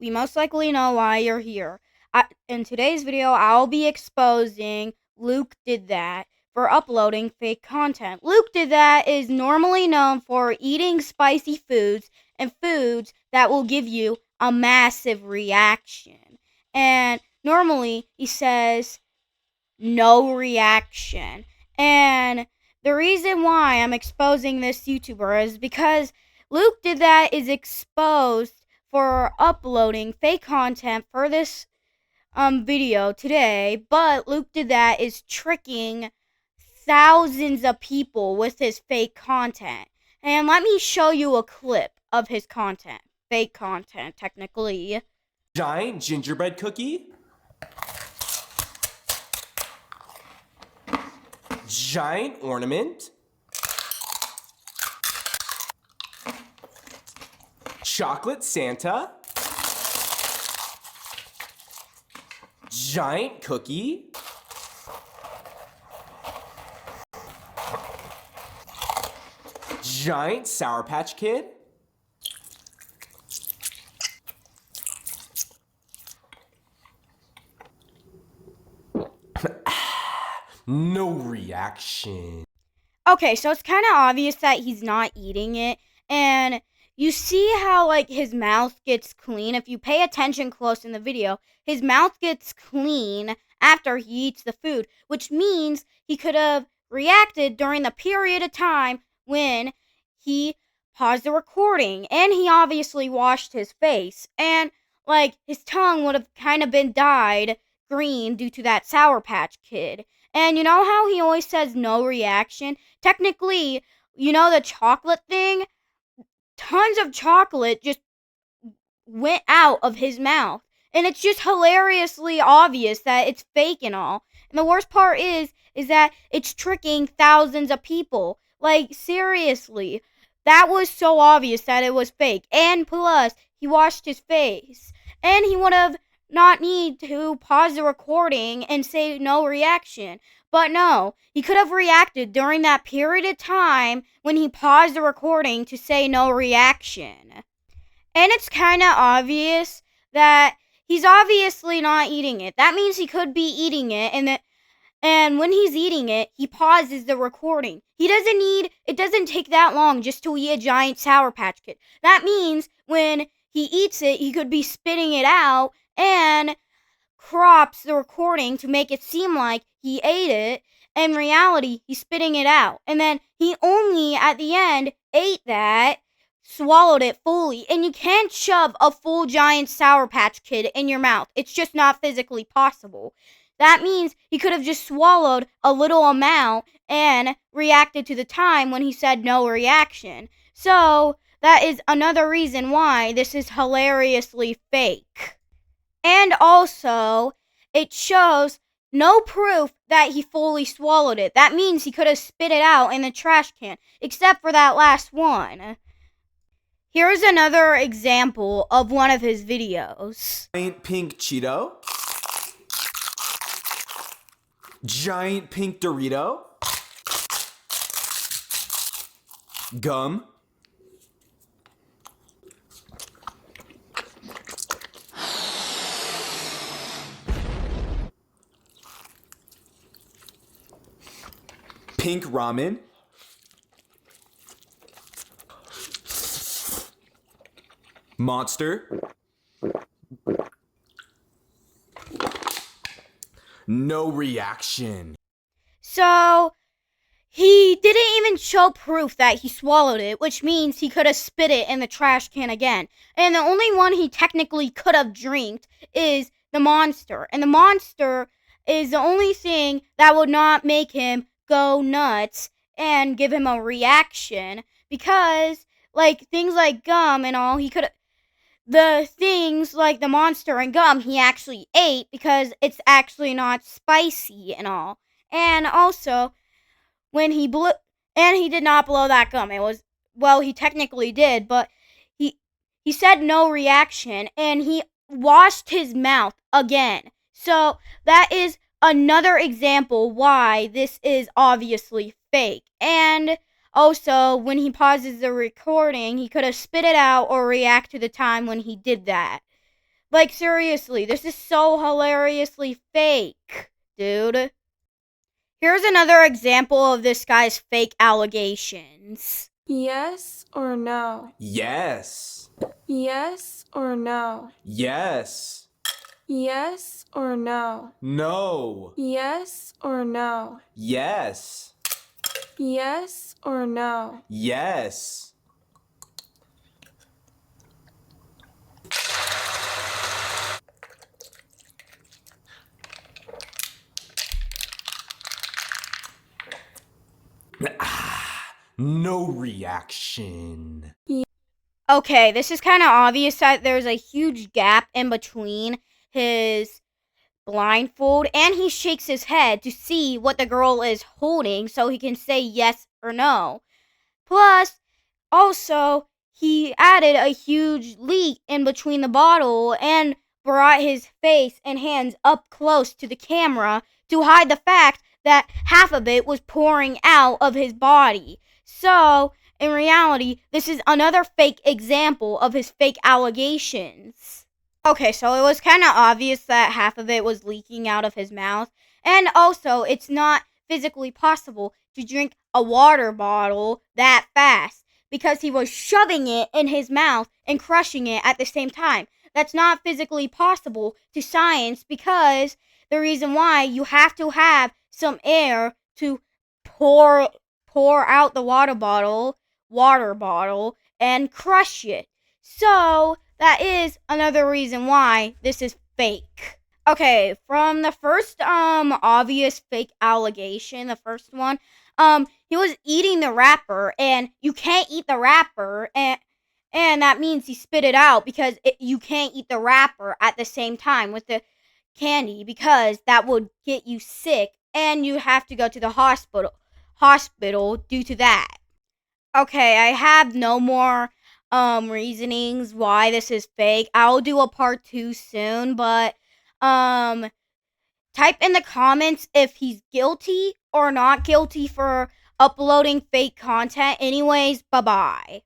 we most likely know why you're here. In today's video, I'll be exposing Luke Did That for uploading fake content. Luke Did That is normally known for eating spicy foods and foods that will give you a massive reaction. And normally he says no reaction. And the reason why I'm exposing this YouTuber is because Luke Did That is exposed for uploading fake content for this video today, but Luke Did That is tricking thousands of people with his fake content. And let me show you a clip of his content. Fake content, technically. Giant gingerbread cookie. Giant ornament. Chocolate Santa. Giant cookie. Giant Sour Patch Kid. No reaction. Okay, so it's kind of obvious that he's not eating it, and you see how like his mouth gets clean. If you pay attention close in the video, his mouth gets clean after he eats the food, which means he could have reacted during the period of time when he paused the recording, and he obviously washed his face, and like his tongue would have kind of been dyed green due to that Sour Patch Kid. And you know how he always says no reaction? Technically, you know the chocolate thing? Tons of chocolate just went out of his mouth. And it's just hilariously obvious that it's fake and all. And the worst part is that it's tricking thousands of people. Like, seriously. That was so obvious that it was fake. And plus, he washed his face. And he would have not need to pause the recording and say no reaction. But no, he could have reacted during that period of time when he paused the recording to say no reaction. And it's kind of obvious that he's obviously not eating it. That means he could be eating it, and when he's eating it, he pauses the recording. It doesn't take that long just to eat a giant Sour Patch Kid. That means when he eats it, he could be spitting it out and crops the recording to make it seem like he ate it. In reality, he's spitting it out. And then he only, at the end, ate that, swallowed it fully. And you can't shove a full giant Sour Patch Kid in your mouth. It's just not physically possible. That means he could have just swallowed a little amount and reacted to the time when he said no reaction. So, that is another reason why this is hilariously fake. And also, it shows no proof that he fully swallowed it. That means he could have spit it out in the trash can, except for that last one. Here's another example of one of his videos. Giant pink Cheeto. Giant pink Dorito. Gum. Pink ramen. Monster. No reaction. So, he didn't even show proof that he swallowed it, which means he could have spit it in the trash can again. And the only one he technically could have drank is the Monster. And the Monster is the only thing that would not make him go nuts and give him a reaction, because like things like gum and all, the things like the Monster and gum he actually ate because it's actually not spicy and all. And also, when he blew, and he did not blow that gum. It was, well, he technically did, but he said no reaction, and he washed his mouth again. So that is another example why this is obviously fake. And also, when he pauses the recording, he could have spit it out or react to the time when he did that. Like, seriously, this is so hilariously fake, dude. Here's another example of this guy's fake allegations. Yes or no? Yes. Yes or no? Yes. Yes or no? No. Yes or no? Yes. Yes or no? Yes. No reaction. Okay, this is kind of obvious that there's a huge gap in between his blindfold, and he shakes his head to see what the girl is holding so he can say yes or no. Plus, also, he added a huge leak in between the bottle and brought his face and hands up close to the camera to hide the fact that half of it was pouring out of his body. So, in reality, this is another fake example of his fake allegations. Okay, so it was kind of obvious that half of it was leaking out of his mouth. And also, it's not physically possible to drink a water bottle that fast because he was shoving it in his mouth and crushing it at the same time. That's not physically possible to science because the reason why you have to have some air to pour out the water bottle and crush it. So, that is another reason why this is fake. Okay, from the first obvious fake allegation, the first one, he was eating the wrapper, and you can't eat the wrapper, and that means he spit it out because you can't eat the wrapper at the same time with the candy because that would get you sick and you have to go to the hospital due to that. Okay, I have no more reasonings why this is fake. I'll do a part 2 soon, but type in the comments if he's guilty or not guilty for uploading fake content. Anyways, bye-bye.